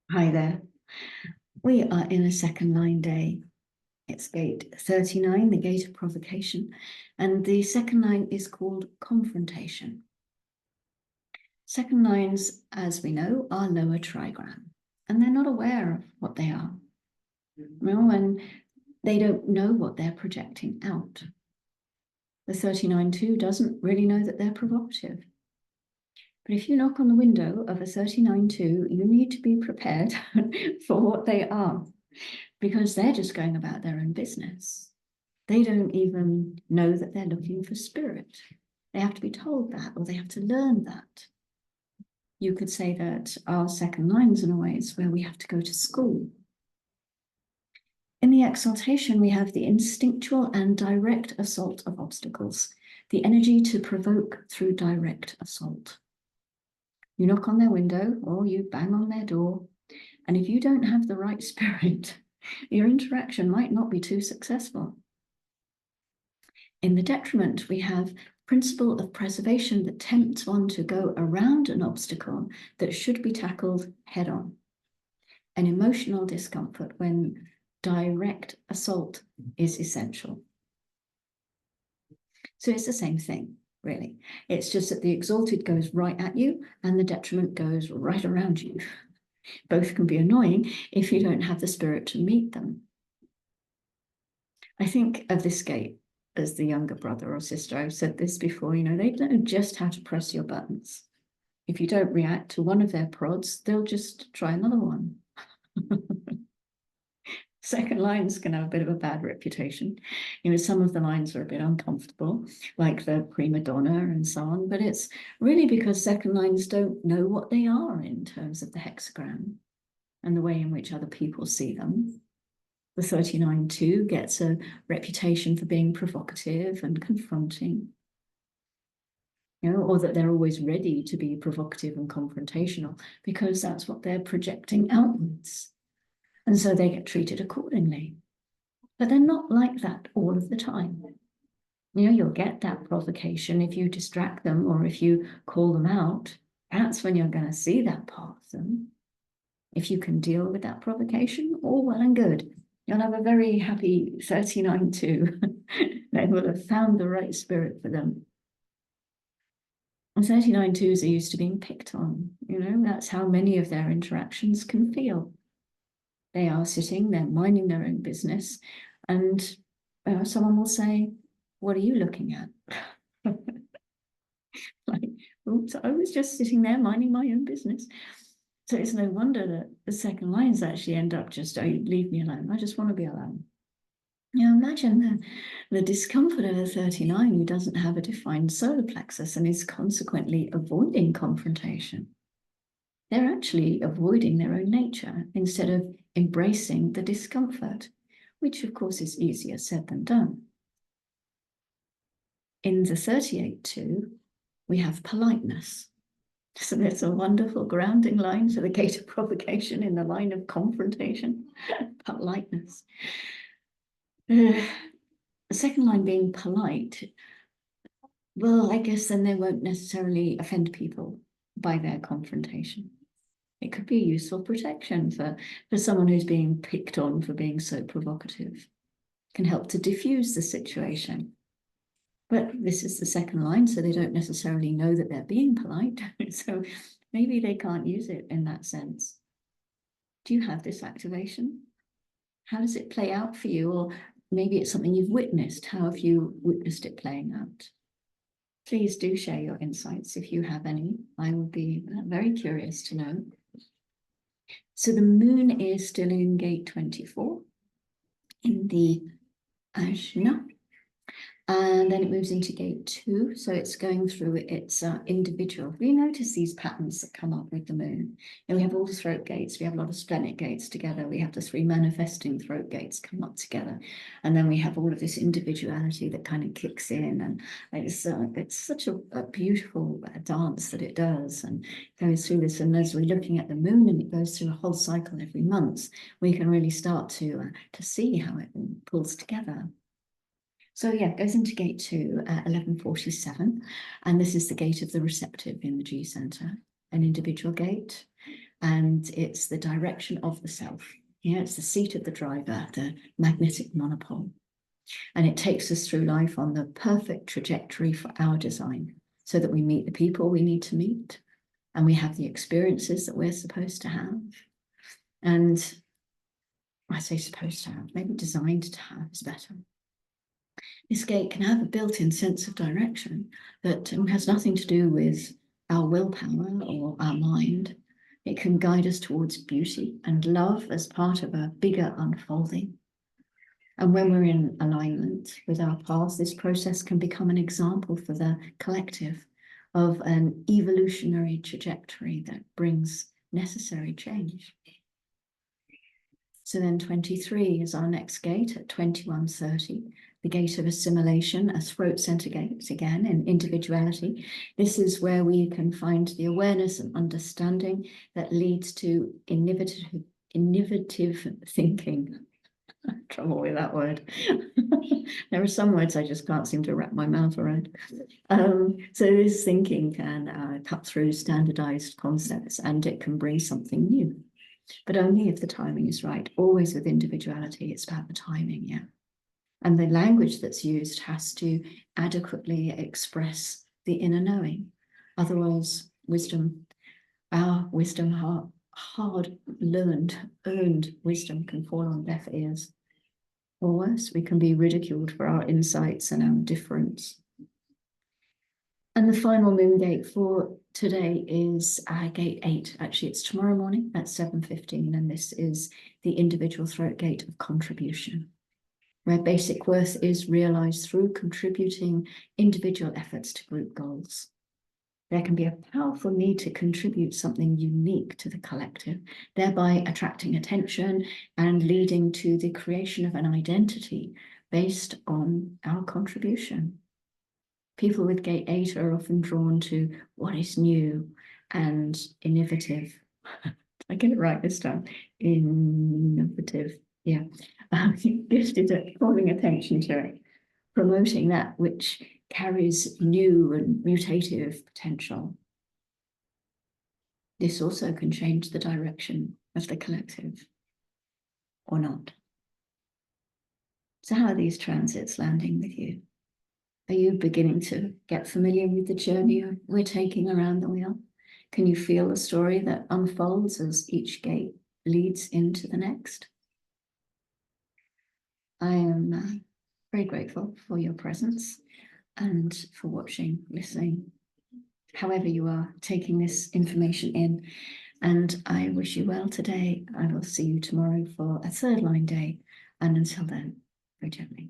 Hi there. We are in a second line day. It's gate 39, the gate of provocation, and the second line is called confrontation. Second lines, as we know, are lower trigram, and they're not aware of what they are. And they don't know what they're projecting out. The 39-2 doesn't really know that they're provocative. But if you knock on the window of a 39-2, you need to be prepared for what they are, because they're just going about their own business. They don't even know that they're looking for spirit. They have to be told that, or they have to learn that. You could say that our second lines, in a way, is where we have to go to school. In the exaltation, we have the instinctual and direct assault of obstacles, the energy to provoke through direct assault. You knock on their window or you bang on their door, and if you don't have the right spirit, your interaction might not be too successful. In the detriment, we have principle of preservation that tempts one to go around an obstacle that should be tackled head on. An emotional discomfort when direct assault is essential. So it's the same thing, really. It's just that the exalted goes right at you and the detriment goes right around you. Both can be annoying if you don't have the spirit to meet them. I think of this gate as the younger brother or sister. I've said this before, they know just how to press your buttons. If you don't react to one of their prods, they'll just try another one. Second lines can have a bit of a bad reputation. Some of the lines are a bit uncomfortable, like the prima donna and so on, but it's really because second lines don't know what they are in terms of the hexagram and the way in which other people see them. The 39-2 gets a reputation for being provocative and confronting, or that they're always ready to be provocative and confrontational because that's what they're projecting outwards. And so they get treated accordingly. But they're not like that all of the time. You'll get that provocation if you distract them or if you call them out. That's when you're going to see that part of them. If you can deal with that provocation, all well and good. You'll have a very happy 39-2. They will have found the right spirit for them. And 39-2s are used to being picked on. That's how many of their interactions can feel. They are sitting, they're minding their own business, and someone will say, "What are you looking at?" Like, oops, I was just sitting there minding my own business. So it's no wonder that the second lines actually end up just, "Oh, leave me alone. I just want to be alone." Imagine the discomfort of a 39 who doesn't have a defined solar plexus and is consequently avoiding confrontation. They're actually avoiding their own nature instead of embracing the discomfort, which of course is easier said than done. In the 38-2, we have politeness. So there's a wonderful grounding line to the gate of provocation in the line of confrontation. Politeness. The second line being polite, well, I guess then they won't necessarily offend people by their confrontation. It could be a useful protection for someone who's being picked on for being so provocative. It can help to diffuse the situation. But this is the second line, so they don't necessarily know that they're being polite. So maybe they can't use it in that sense. Do you have this activation? How does it play out for you? Or maybe it's something you've witnessed. How have you witnessed it playing out? Please do share your insights if you have any. I would be very curious to know. So the moon is still in gate 24 in the Ajna. And then it moves into gate 2. So it's going through its individual. We notice these patterns that come up with the moon. And we have all the throat gates. We have a lot of splenic gates together. We have the 3 manifesting throat gates come up together. And then we have all of this individuality that kind of kicks in. And it's such a beautiful dance that it does and goes through this. And as we're looking at the moon and it goes through a whole cycle every month, we can really start to see how it pulls together. So yeah, it goes into gate 2 at 11:47, and this is the gate of the receptive in the G center, an individual gate. and it's the direction of the self. Yeah, it's the seat of the driver, the magnetic monopole. And it takes us through life on the perfect trajectory for our design, so that we meet the people we need to meet, and we have the experiences that we're supposed to have. And I say supposed to have, maybe designed to have is better. This gate can have a built-in sense of direction that has nothing to do with our willpower or our mind. It can guide us towards beauty and love as part of a bigger unfolding. And when we're in alignment with our path, this process can become an example for the collective of an evolutionary trajectory that brings necessary change. So then 23 is our next gate at 21:30, the gate of assimilation as throat center gates again in individuality. This is where we can find the awareness and understanding that leads to innovative thinking. Trouble with that word. There are some words I just can't seem to wrap my mouth around. So this thinking can cut through standardized concepts, and it can bring something new, but only if the timing is right. Always with individuality, it's about the timing, yeah. And the language that's used has to adequately express the inner knowing. Otherwise, our wisdom, hard-learned, earned wisdom can fall on deaf ears. Or worse, we can be ridiculed for our insights and our difference. And the final moon gate for today is gate 8. Actually, it's tomorrow morning at 7:15, and this is the individual throat gate of contribution, where basic worth is realized through contributing individual efforts to group goals. There can be a powerful need to contribute something unique to the collective, thereby attracting attention and leading to the creation of an identity based on our contribution. People with gate 8 are often drawn to what is new and innovative. I get it right this time. Innovative, yeah. Gifted at calling attention to it, promoting that which carries new and mutative potential. This also can change the direction of the collective, or not. So how are these transits landing with you? Are you beginning to get familiar with the journey we're taking around the wheel? Can you feel the story that unfolds as each gate leads into the next? I am very grateful for your presence and for watching, listening, however you are taking this information in. And I wish you well today. I will see you tomorrow for a third line day. And until then, very gently.